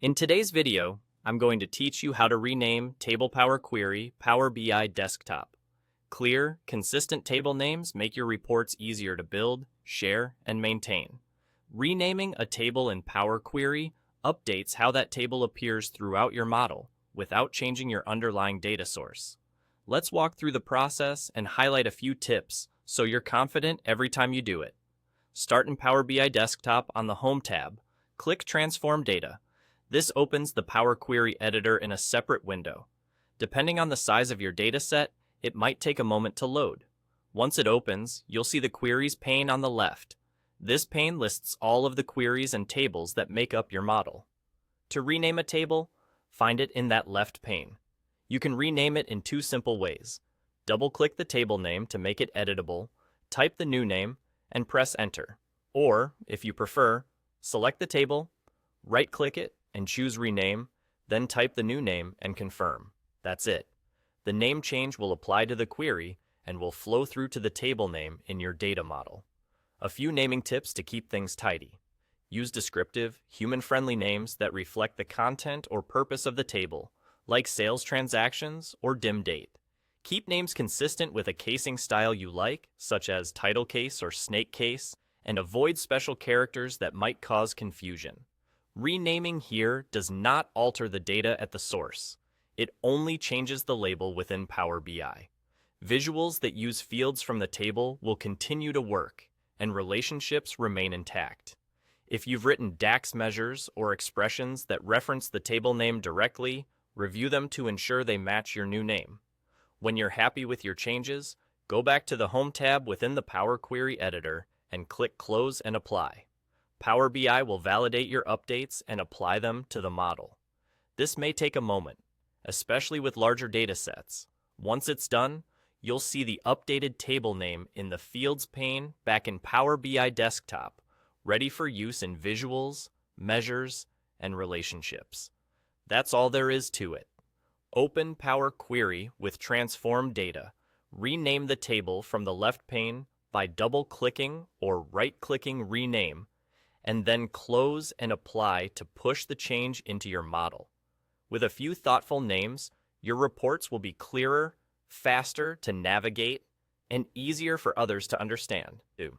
In today's video, I'm going to teach you how to rename Table Power Query Power BI Desktop. Clear, consistent table names make your reports easier to build, share, and maintain. Renaming a table in Power Query updates how that table appears throughout your model without changing your underlying data source. Let's walk through the process and highlight a few tips so you're confident every time you do it. Start in Power BI Desktop on the Home tab. Click Transform Data. This opens the Power Query editor in a separate window. Depending on the size of your dataset, it might take a moment to load. Once it opens, you'll see the Queries pane on the left. This pane lists all of the queries and tables that make up your model. To rename a table, find it in that left pane. You can rename it in two simple ways. Double-click the table name to make it editable, type the new name, and press Enter. Or, if you prefer, select the table, right-click it, and choose Rename, then type the new name and confirm. That's it. The name change will apply to the query and will flow through to the table name in your data model. A few naming tips to keep things tidy. Use descriptive, human-friendly names that reflect the content or purpose of the table, like sales transactions or dim date. Keep names consistent with a casing style you like, such as title case or snake case, and avoid special characters that might cause confusion. Renaming here does not alter the data at the source. It only changes the label within Power BI. Visuals that use fields from the table will continue to work, and relationships remain intact. If you've written DAX measures or expressions that reference the table name directly, review them to ensure they match your new name. When you're happy with your changes, go back to the Home tab within the Power Query editor and click Close and Apply. Power BI will validate your updates and apply them to the model. This may take a moment, especially with larger datasets. Once it's done, you'll see the updated table name in the Fields pane back in Power BI Desktop, ready for use in visuals, measures, and relationships. That's all there is to it. Open Power Query with Transform Data. Rename the table from the left pane by double-clicking or right-clicking Rename, and then close and apply to push the change into your model. With a few thoughtful names, your reports will be clearer, faster to navigate, and easier for others to understand, too.